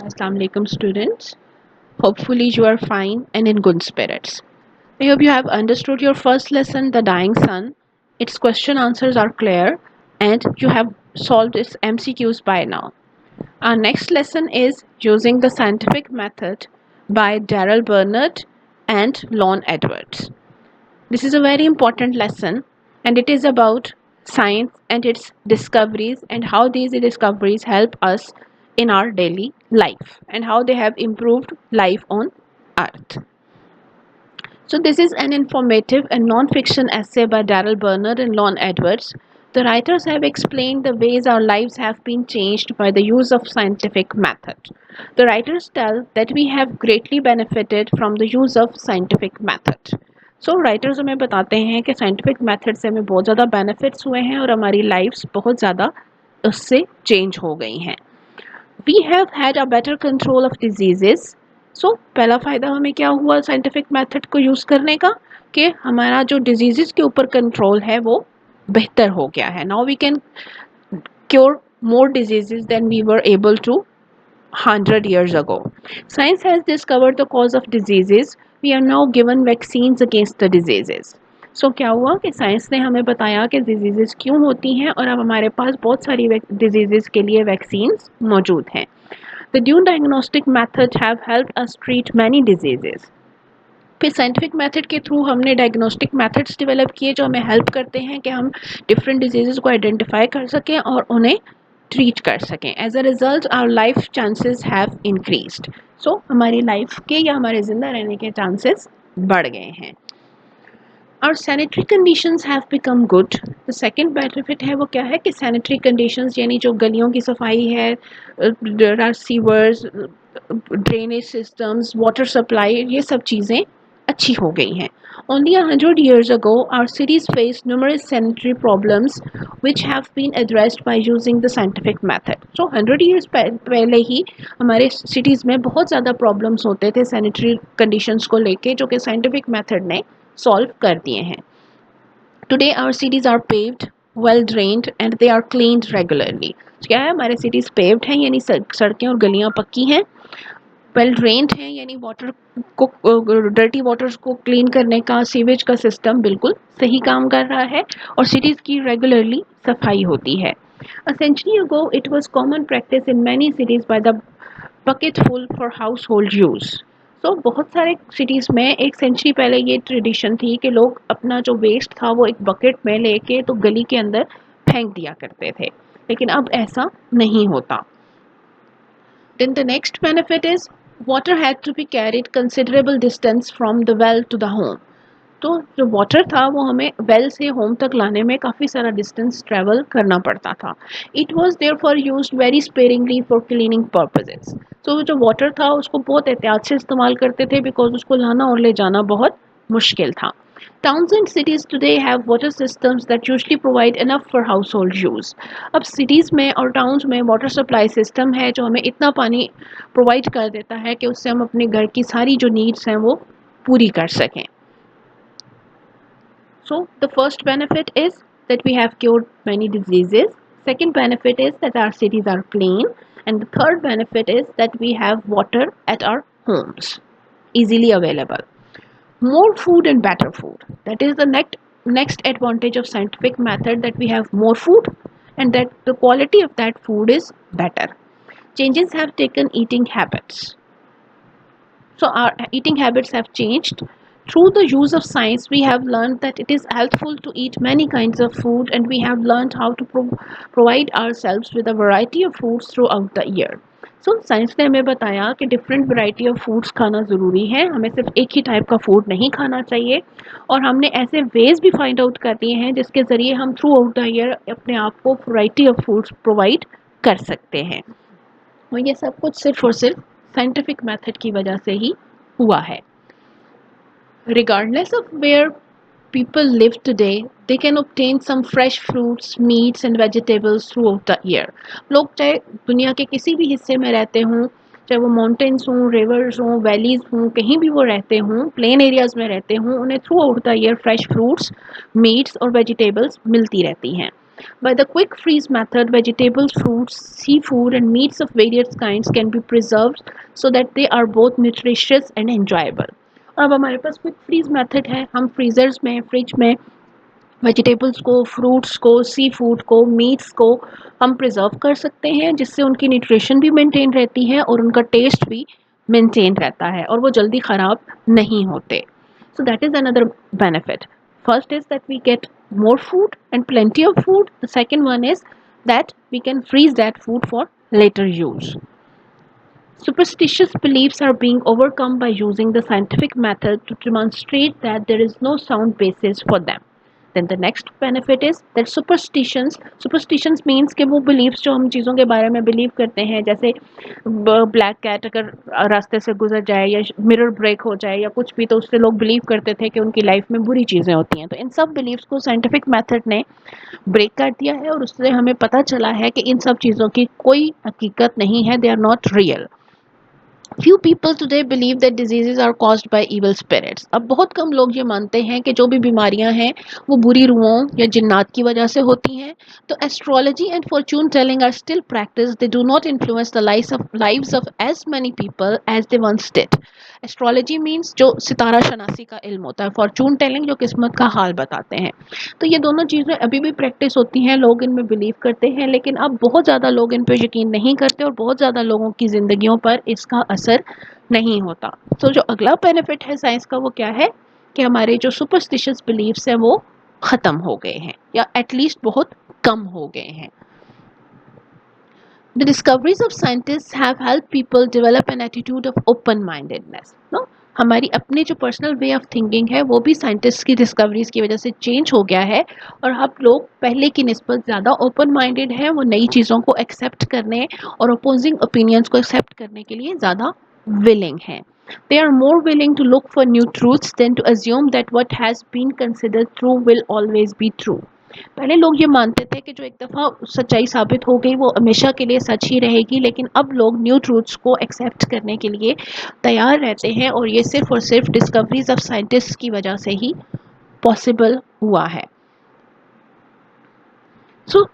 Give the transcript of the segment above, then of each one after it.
Assalamu alaikum students. Hopefully you are fine and in good spirits. I hope you have understood your first lesson, The Dying Sun. Its question answers are clear and you have solved its MCQs by now. Our next lesson is Using the Scientific Method by Daryl Bernard and Lon Edwards. This is a very important lesson and it is about science and its discoveries and how these discoveries help us in our daily life and how they have improved life on earth. So this is an informative and non-fiction essay by Daryl Bernard and Lon Edwards. The writers have explained the ways our lives have been changed by the use of scientific method. The writers tell that we have greatly benefited from the use of scientific method. So writers हमें बताते हैं कि scientific method से हमें बहुत ज़्यादा benefits हुए हैं और हमारी लाइफ्स बहुत ज़्यादा उससे चेंज हो गई हैं. We have had a better control of diseases. So पहला फ़ायदा हमें क्या हुआ साइंटिफिक मेथड को यूज़ करने का कि हमारा जो डिजीज़ के ऊपर कंट्रोल है वो बेहतर हो गया है. Now we can cure more diseases than we were able to 100 years ago. Science has discovered the cause of diseases. We are now given vaccines against the diseases. सो क्या हुआ कि साइंस ने हमें बताया कि डिजीज़ क्यों होती हैं और अब हमारे पास बहुत सारी डिजीज़ के लिए वैक्सीन्स मौजूद हैं. The new diagnostic method have helped us treat many diseases. फिर साइंटिफिक मेथड के थ्रू हमने डायग्नोस्टिक मेथड्स डेवलप किए जो हमें हेल्प करते हैं कि हम डिफरेंट डिजीज़ को आइडेंटिफाई कर सकें और उन्हें ट्रीट कर सकें. As a result our life chances have increased. So हमारी लाइफ के या हमारे ज़िंदा रहने के चांसेस बढ़ गए हैं. और sanitary conditions have become good. The second benefit है वो क्या है कि सैनिटरी कंडीशंस यानी जो गलियों की सफाई है, sewers, drainage systems, water supply, ये सब चीज़ें अच्छी हो गई हैं. Only 100 years ago, our cities faced numerous sanitary problems which have been addressed by using the scientific method. So 100 years पहले ही हमारे cities में बहुत ज़्यादा problems होते थे sanitary conditions को लेके जो कि scientific method ने solve कर दिए हैं. Today our cities are paved, well drained and they are cleaned regularly. क्या है हमारे cities paved हैं यानी सड़कें और गलियाँ पक्की हैं, वेल ड्रेन्ड हैं यानी वाटर को डर्टी वाटर्स को क्लीन करने का सीवेज का सिस्टम बिल्कुल सही काम कर रहा है और सिटीज़ की रेगुलरली सफाई होती है. A century ago it was common practice in many cities by the bucketful for household use. तो बहुत सारे सिटीज़ में एक सेंचुरी पहले ये ट्रेडिशन थी कि लोग अपना जो वेस्ट था वो एक बकेट में लेके तो गली के अंदर फेंक दिया करते थे, लेकिन अब ऐसा नहीं होता. Then the next benefit is water had to be carried considerable distance from the well to the home. तो जो वाटर था वो हमें वेल से होम तक लाने में काफ़ी सारा डिस्टेंस ट्रैवल करना पड़ता था. It was there for use very sparingly for cleaning purposes. तो जो वाटर था उसको बहुत एहतियात से इस्तेमाल करते थे बिकॉज उसको लाना और ले जाना बहुत मुश्किल था. Towns and cities today have water systems that usually provide enough for household use. अब cities में और towns में water supply system है जो हमें इतना पानी provide कर देता है कि उससे हम अपने घर की सारी जो needs हैं वो पूरी कर सकें. So the first benefit is that we have cured many diseases. Second benefit is that our cities are clean. And the third benefit is that we have water at our homes, easily available. More food and better food. That is the next advantage of scientific method, that we have more food and that the quality of that food is better. Changes have taken eating habits. So our eating habits have changed. Through the use of science, we have learned that it is healthful to eat many kinds of food and we have learned how to provide ourselves with a variety of foods throughout the year. So science ने हमें बताया कि different variety of foods खाना ज़रूरी है, हमें सिर्फ एक ही टाइप का फूड नहीं खाना चाहिए और हमने ऐसे वेज भी फाइंड आउट कर दिए हैं जिसके ज़रिए हम थ्रू आउट द ईयर अपने आप को वैरायटी ऑफ फूड्स प्रोवाइड कर सकते हैं. और ये सब कुछ सिर्फ और सिर्फ साइंटिफिक मेथड की वजह से ही हुआ है. Regardless of where people live today, they can obtain some fresh fruits, meats and vegetables throughout the year. लोग चाहे दुनिया के किसी भी हिस्से में रहते हों, चाहे वो माउंटेन्स हों, रिवर्स हों, वैलीज हों, कहीं भी वो रहते हों, प्लेन एरियाज़ में रहते हों, उन्हें through out the year fresh fruits, meets और वेजिटेबल्स मिलती रहती हैं. By the quick freeze method, vegetables, fruits, seafood, and meats of various kinds can be preserved so that they are both nutritious and enjoyable. और अब हमारे पास quick freeze method है, हम freezers में, फ्रिज में वेजिटेबल्स को, फ्रूट्स को, sea food को, मीट्स को हम प्रिजर्व कर सकते हैं, जिससे उनकी न्यूट्रिशन भी मेंटेन रहती है और उनका टेस्ट भी मेंटेन रहता है और वो जल्दी ख़राब नहीं होते. So that is another benefit. First is that we get more food and plenty of food. The second one is that we can freeze that food for later use. Superstitious beliefs are being overcome by using the scientific method to demonstrate that there is no sound basis for them. Then the next benefit is that superstitions means कि वो beliefs जो हम चीज़ों के बारे में believe करते हैं, जैसे ब्लैक कैट अगर रास्ते से गुजर जाए या मिरर ब्रेक हो जाए या कुछ भी, तो उससे लोग बिलीव करते थे कि उनकी लाइफ में बुरी चीज़ें होती हैं. तो इन सब बिलीव्स को साइंटिफिक मेथड ने ब्रेक कर दिया है और उससे हमें पता चला है कि इन सब चीज़ों की कोई हकीकत नहीं है, they are not real. Few people today believe that diseases are caused by evil spirits. अब बहुत कम लोग ये मानते हैं कि जो भी बीमारियां हैं वो बुरी रूहों या जिन्नात की वजह से होती हैं. तो astrology and fortune telling are still practice. They do not influence the lives of as many people as they once did. Astrology means जो सितारा शनासी का इल्म होता है, फॉर्चून टेलिंग जो किस्मत का हाल बताते हैं. तो ये दोनों चीज़ें अभी भी प्रैक्टिस होती हैं, लोग इनमें बिलीव करते हैं, लेकिन अब बहुत ज़्यादा लोग इन पर यकीन नहीं करते और बहुत ज़्यादा लोगों की ज़िंदगियों पर इसका असर नहीं होता. तो जो अगला बेनिफिट है साइंस का वो क्या है कि हमारे जो सुपरस्टिशियस बिलीव्स हैं वो ख़त्म हो गए हैं या एटलीस्ट बहुत कम हो गए हैं. The discoveries of scientists have helped people develop an attitude of open-mindedness. No? हमारी अपनी जो पर्सनल वे ऑफ थिंकिंग है वो भी साइंटिस्ट की डिस्कवरीज की वजह से चेंज हो गया है और अब लोग पहले की निस्बत ज़्यादा ओपन माइंडेड हैं, वो नई चीज़ों को एक्सेप्ट करने और अपोजिंग ओपिनियंस को एक्सेप्ट करने के लिए ज़्यादा विलिंग हैं. They are more willing to look for new truths than to assume that what has been considered true will always be true. पहले लोग ये मानते थे कि जो एक दफ़ा सच्चाई साबित हो गई वो हमेशा के लिए सच ही रहेगी, लेकिन अब लोग न्यू ट्रूथ्स को एक्सेप्ट करने के लिए तैयार रहते हैं और ये सिर्फ और सिर्फ डिस्कवरीज ऑफ साइंटिस्ट की वजह से ही पॉसिबल हुआ है. So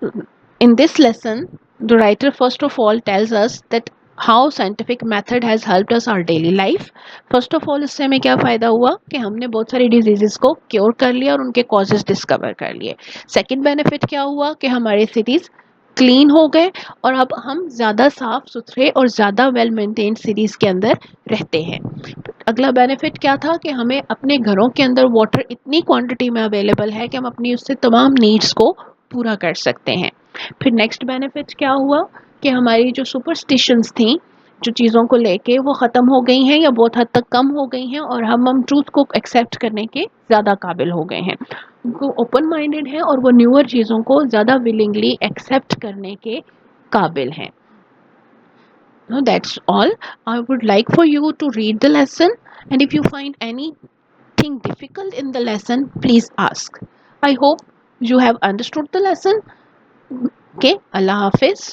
in this lesson the writer first of all tells us that how scientific method has helped us our daily life. First of all इससे हमें क्या फ़ायदा हुआ कि हमने बहुत सारी डिजीज़ को क्योर कर लिया और उनके कॉजेज़ डिस्कवर कर लिए. सेकंड बेनिफिट क्या हुआ कि हमारे सिटीज़ क्लीन हो गए और अब हम ज़्यादा साफ़ सुथरे और ज़्यादा वेल मेंटेन्ड सिटीज़ के अंदर रहते हैं. अगला बेनिफिट क्या था कि हमें अपने घरों के अंदर वाटर इतनी क्वांटिटी में अवेलेबल है कि हम अपनी उससे तमाम नीड्स को पूरा कर सकते हैं. फिर नेक्स्ट बेनिफिट क्या हुआ कि हमारी जो सुपरस्टिशंस थी जो चीज़ों को लेके वो ख़त्म हो गई हैं या बहुत हद तक कम हो गई हैं और हम ट्रूथ को एक्सेप्ट करने के ज़्यादा काबिल हो गए हैं. वो ओपन माइंडेड हैं और वो न्यूअर चीज़ों को ज़्यादा विलिंगली एक्सेप्ट करने के काबिल हैं. No, that's all. I would like for you to read the lesson, and if you find anything difficult in the lesson, please ask. I hope you have understood the lesson. Okay, Allah Hafiz.